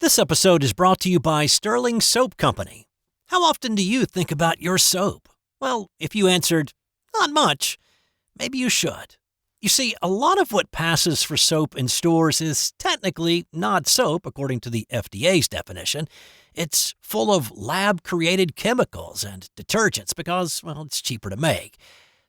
This episode is brought to you by Sterling Soap Company. How often do you think about your soap? Well, if you answered, not much, maybe you should. You see, a lot of what passes for soap in stores is technically not soap, according to the FDA's definition. It's full of lab-created chemicals and detergents because, well, it's cheaper to make.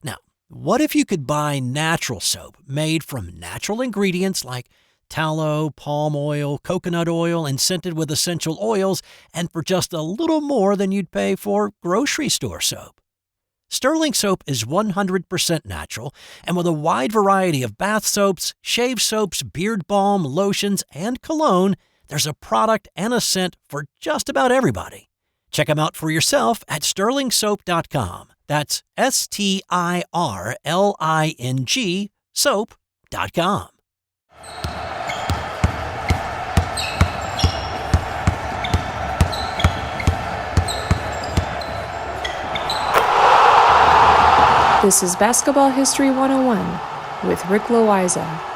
Now, what if you could buy natural soap made from natural ingredients like tallow, palm oil, coconut oil, and scented with essential oils, and for just a little more than you'd pay for grocery store soap? Sterling Soap is 100% natural, and with a wide variety of bath soaps, shave soaps, beard balm, lotions, and cologne, there's a product and a scent for just about everybody. Check them out for yourself at sterlingsoap.com. That's STIRLING soap.com. This is Basketball History 101 with Rick Loayza.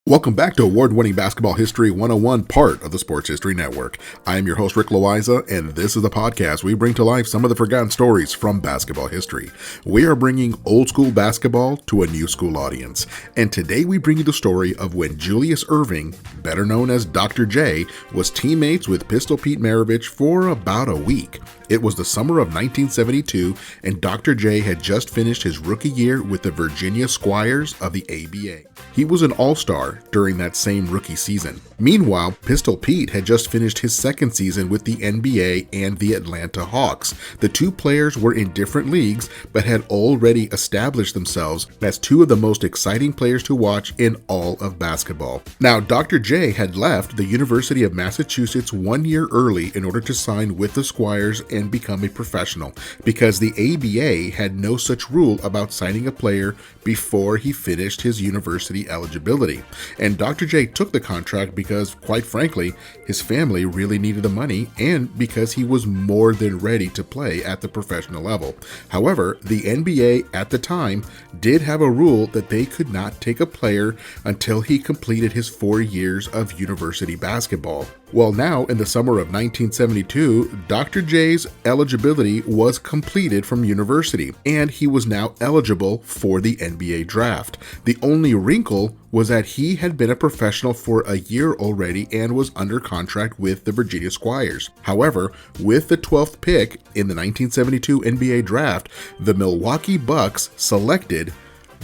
Welcome back to Award-winning Basketball History 101, part of the Sports History Network. I am your host, Rick Loayza, and this is the podcast we bring to life some of the forgotten stories from basketball history. We are bringing old school basketball to a new school audience, and today we bring you the story of when Julius Erving, better known as Dr. J, was teammates with Pistol Pete Maravich for about a week. It was the summer of 1972, and Dr. J had just finished his rookie year with the Virginia Squires of the ABA. He was an all-star during that same rookie season. Meanwhile, Pistol Pete had just finished his second season with the NBA and the Atlanta Hawks. The two players were in different leagues, but had already established themselves as two of the most exciting players to watch in all of basketball. Now, Dr. J had left the University of Massachusetts 1 year early in order to sign with the Squires and become a professional, because the ABA had no such rule about signing a player before he finished his university eligibility. And Dr. J took the contract because, quite frankly, his family really needed the money and because he was more than ready to play at the professional level. However, the NBA at the time did have a rule that they could not take a player until he completed his 4 years of university basketball. Well, now in the summer of 1972, Dr. J's eligibility was completed from university, and he was now eligible for the NBA draft. The only wrinkle was that he had been a professional for a year already and was under contract with the Virginia Squires. However, with the 12th pick in the 1972 NBA draft, the Milwaukee Bucks selected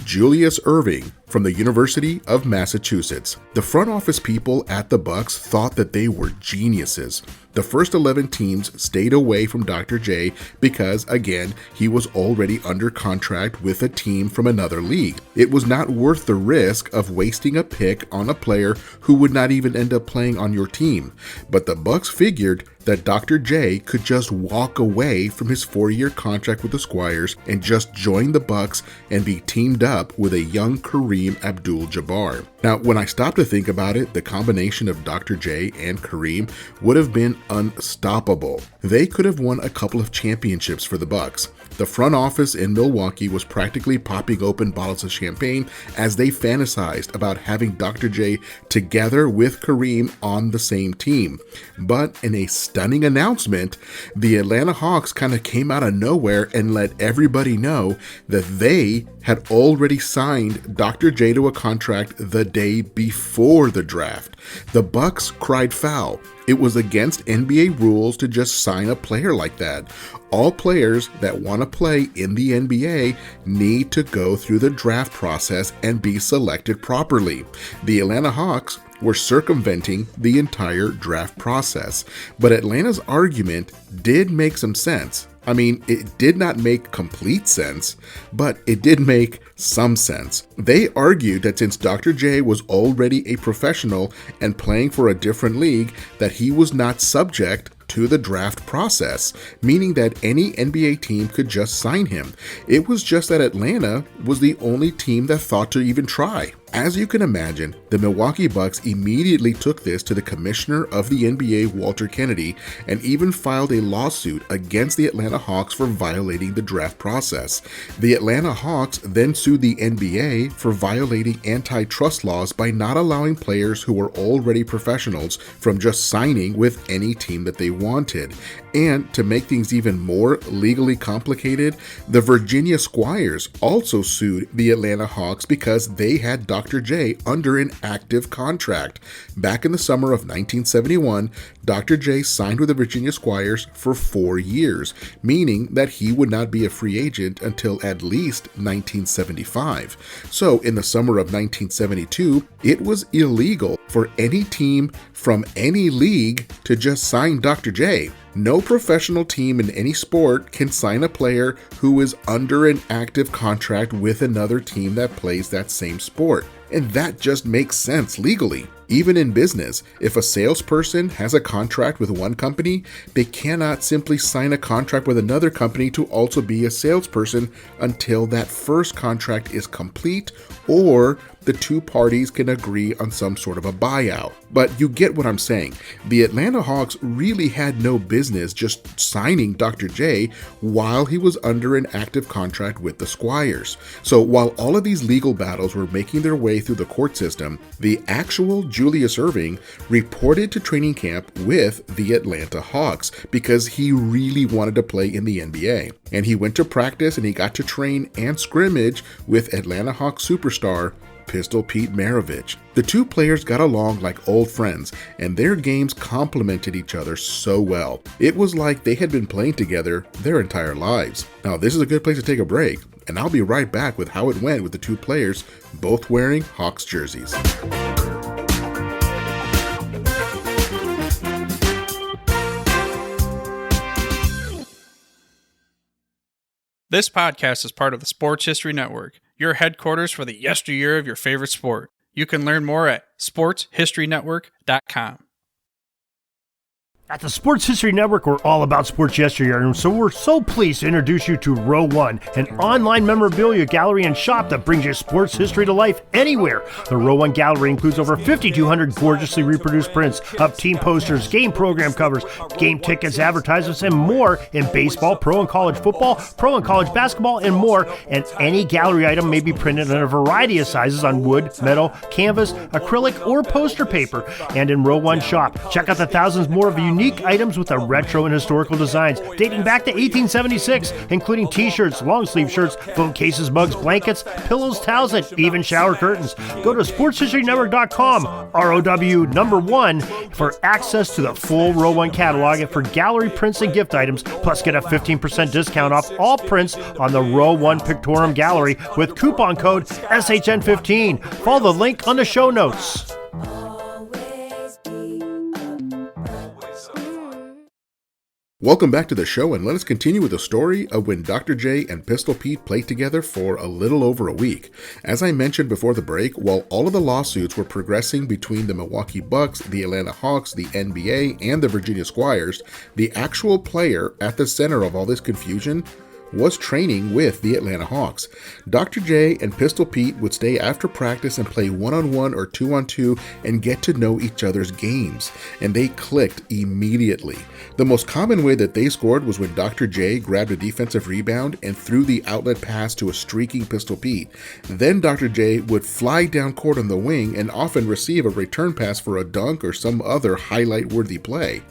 Julius Erving from the University of Massachusetts. The front office people at the Bucks thought that they were geniuses. The first 11 teams stayed away from Dr. J because, again, he was already under contract with a team from another league. It was not worth the risk of wasting a pick on a player who would not even end up playing on your team. But the Bucks figured that Dr. J could just walk away from his 4-year contract with the Squires and just join the Bucks and be teamed up with a young Kareem Abdul-Jabbar. Now, when I stop to think about it, the combination of Dr. J and Kareem would have been unstoppable. They could have won a couple of championships for the Bucks. The front office in Milwaukee was practically popping open bottles of champagne as they fantasized about having Dr. J together with Kareem on the same team. But in a stunning announcement, the Atlanta Hawks kind of came out of nowhere and let everybody know that they had already signed Dr. J to a contract the day before the draft. The Bucks cried foul. It was against NBA rules to just sign a player like that. All players that want to play in the NBA need to go through the draft process and be selected properly. The Atlanta Hawks were circumventing the entire draft process, but Atlanta's argument did make some sense. I mean, it did not make complete sense, but it did make some sense. They argued that since Dr. J was already a professional and playing for a different league, that he was not subject to the draft process, meaning that any NBA team could just sign him. It was just that Atlanta was the only team that thought to even try. As you can imagine, the Milwaukee Bucks immediately took this to the commissioner of the NBA, Walter Kennedy, and even filed a lawsuit against the Atlanta Hawks for violating the draft process. The Atlanta Hawks then sued the NBA for violating antitrust laws by not allowing players who were already professionals from just signing with any team that they wanted. And to make things even more legally complicated, the Virginia Squires also sued the Atlanta Hawks because they had Dr. J under an active contract. Back in the summer of 1971, Dr. J signed with the Virginia Squires for 4 years, meaning that he would not be a free agent until at least 1975. So in the summer of 1972, it was illegal for any team from any league to just sign Dr. J. No professional team in any sport can sign a player who is under an active contract with another team that plays that same sport. And that just makes sense legally. Even in business, if a salesperson has a contract with one company, they cannot simply sign a contract with another company to also be a salesperson until that first contract is complete or the two parties can agree on some sort of a buyout. But you get what I'm saying. The Atlanta Hawks really had no business just signing Dr. J while he was under an active contract with the Squires. So while all of these legal battles were making their way through the court system, the actual Julius Erving reported to training camp with the Atlanta Hawks because he really wanted to play in the NBA. And he went to practice and he got to train and scrimmage with Atlanta Hawks superstar Pistol Pete Maravich. The two players got along like old friends, and their games complemented each other so well. It was like they had been playing together their entire lives. Now, this is a good place to take a break, and I'll be right back with how it went with the two players, both wearing Hawks jerseys. This podcast is part of the Sports History Network, your headquarters for the yesteryear of your favorite sport. You can learn more at sportshistorynetwork.com. At the Sports History Network, we're all about sports yesteryear, and so we're so pleased to introduce you to Row One, an online memorabilia gallery and shop that brings your sports history to life anywhere. The Row One gallery includes over 5,200 gorgeously reproduced prints of team posters, game program covers, game tickets, advertisements, and more in baseball, pro and college football, pro and college basketball, and more. And any gallery item may be printed in a variety of sizes on wood, metal, canvas, acrylic, or poster paper. And in Row One shop, check out the thousands more of unique items with the retro and historical designs dating back to 1876, including t-shirts, long sleeve shirts, phone cases, mugs, blankets, pillows, towels, and even shower curtains. Go to sportshistorynetwork.com, ROW1, for access to the full Row One catalog and for gallery prints and gift items, plus get a 15% discount off all prints on the Row One Pictorium Gallery with coupon code SHN15. Follow the link on the show notes. Welcome back to the show, and let us continue with the story of when Dr. J and Pistol Pete played together for a little over a week. As I mentioned before the break, while all of the lawsuits were progressing between the Milwaukee Bucks, the Atlanta Hawks, the NBA, and the Virginia Squires, the actual player at the center of all this confusion was training with the Atlanta Hawks. Dr. J and Pistol Pete would stay after practice and play one-on-one or two-on-two and get to know each other's games, and they clicked immediately. The most common way that they scored was when Dr. J grabbed a defensive rebound and threw the outlet pass to a streaking Pistol Pete. Then Dr. J would fly down court on the wing and often receive a return pass for a dunk or some other highlight-worthy play.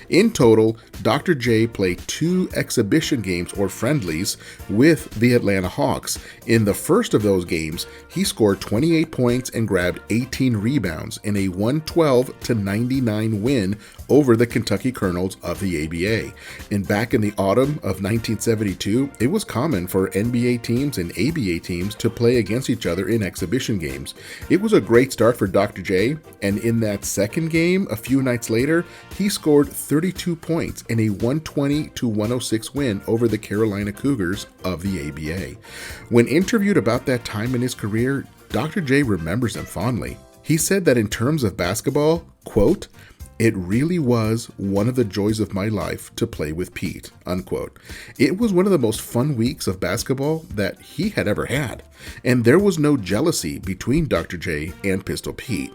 In total, Dr. J played 2 exhibition games or friendlies with the Atlanta Hawks. In the first of those games, he scored 28 points and grabbed 18 rebounds in a 112-99 win over the Kentucky Colonels of the ABA. And back in the autumn of 1972, it was common for NBA teams and ABA teams to play against each other in exhibition games. It was a great start for Dr. J, and in that second game, a few nights later, he scored 32 points in a 120-106 win over the Carolina Cougars of the ABA. When interviewed about that time in his career, Dr. J remembers him fondly. He said that in terms of basketball, quote, "It really was one of the joys of my life to play with Pete," unquote. It was one of the most fun weeks of basketball that he had ever had, and there was no jealousy between Dr. J and Pistol Pete.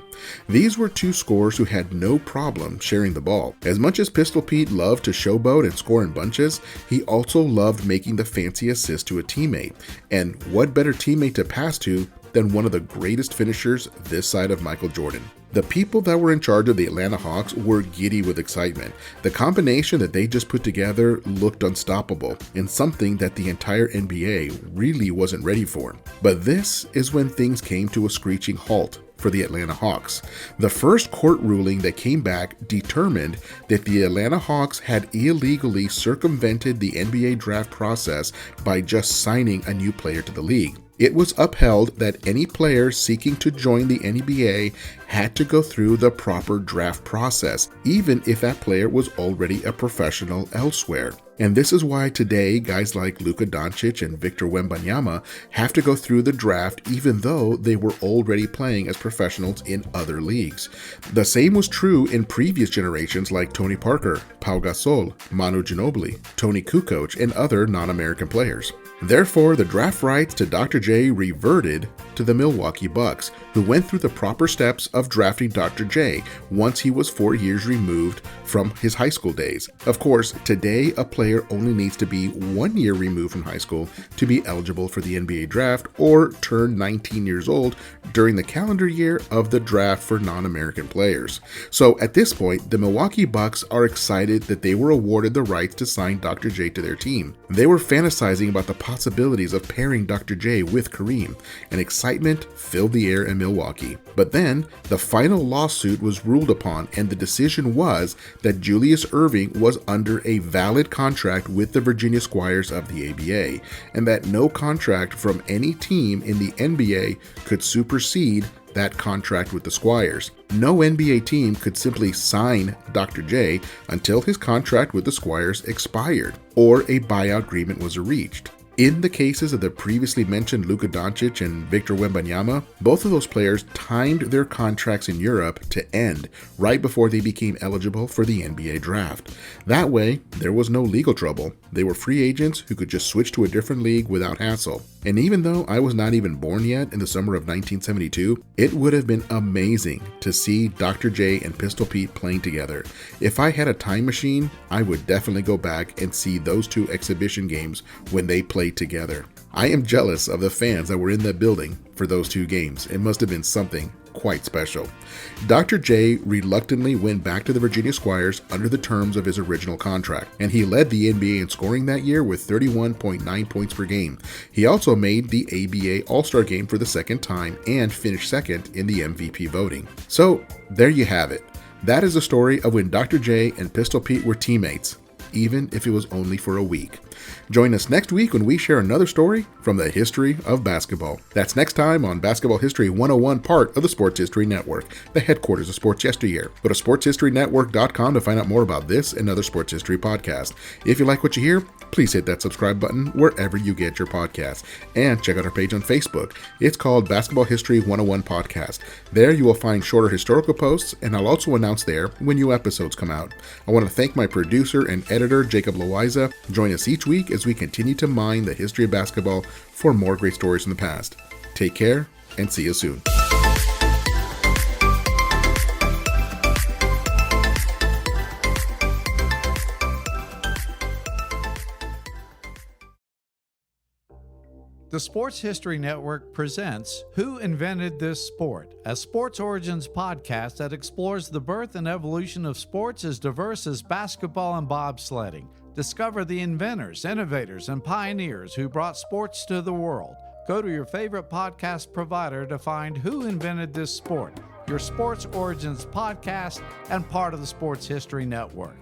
These were two scorers who had no problem sharing the ball. As much as Pistol Pete loved to showboat and score in bunches, he also loved making the fancy assist to a teammate. And what better teammate to pass to than one of the greatest finishers this side of Michael Jordan? The people that were in charge of the Atlanta Hawks were giddy with excitement. The combination that they just put together looked unstoppable, and something that the entire NBA really wasn't ready for. But this is when things came to a screeching halt for the Atlanta Hawks. The first court ruling that came back determined that the Atlanta Hawks had illegally circumvented the NBA draft process by just signing a new player to the league. It was upheld that any player seeking to join the NBA had to go through the proper draft process, even if that player was already a professional elsewhere. And this is why today guys like Luka Doncic and Victor Wembanyama have to go through the draft even though they were already playing as professionals in other leagues. The same was true in previous generations like Tony Parker, Pau Gasol, Manu Ginobili, Tony Kukoc, and other non-American players. Therefore, the draft rights to Dr. J reverted to the Milwaukee Bucks, who went through the proper steps of drafting Dr. J once he was 4 years removed from his high school days. Of course, today a player only needs to be 1 year removed from high school to be eligible for the NBA draft or turn 19 years old during the calendar year of the draft for non-American players. So at this point, the Milwaukee Bucks are excited that they were awarded the rights to sign Dr. J to their team. They were fantasizing about the possibilities of pairing Dr. J with Kareem, and excitement filled the air in Milwaukee. But then, the final lawsuit was ruled upon, and the decision was that Julius Erving was under a valid contract with the Virginia Squires of the ABA, and that no contract from any team in the NBA could supersede that contract with the Squires. No NBA team could simply sign Dr. J until his contract with the Squires expired or a buyout agreement was reached. In the cases of the previously mentioned Luka Doncic and Victor Wembanyama, both of those players timed their contracts in Europe to end right before they became eligible for the NBA draft. That way, there was no legal trouble. They were free agents who could just switch to a different league without hassle. And even though I was not even born yet in the summer of 1972, it would have been amazing to see Dr. J and Pistol Pete playing together. If I had a time machine, I would definitely go back and see those two exhibition games when they played together. I am jealous of the fans that were in that building for those two games. It must have been something quite special. Dr. J reluctantly went back to the Virginia Squires under the terms of his original contract, and he led the NBA in scoring that year with 31.9 points per game. He also made the ABA All-Star game for the second time and finished second in the MVP voting. So there you have it. That is the story of when Dr. J and Pistol Pete were teammates, even if it was only for a week. Join us next week when we share another story from the history of basketball. That's next time on Basketball History 101, part of the Sports History Network, the headquarters of Sports Yesteryear. Go to sportshistorynetwork.com to find out more about this and other sports history podcasts. If you like what you hear, please hit that subscribe button wherever you get your podcasts. And check out our page on Facebook. It's called Basketball History 101 Podcast. There you will find shorter historical posts, and I'll also announce there when new episodes come out. I want to thank my producer and editor, Jacob Loayza. Join us each week as we continue to mine the history of basketball for more great stories from the past. Take care and see you soon. The Sports History Network presents Who Invented This Sport?, a sports origins podcast that explores the birth and evolution of sports as diverse as basketball and bobsledding. Discover the inventors, innovators, and pioneers who brought sports to the world. Go to your favorite podcast provider to find Who Invented This Sport?, your sports origins podcast and part of the Sports History Network.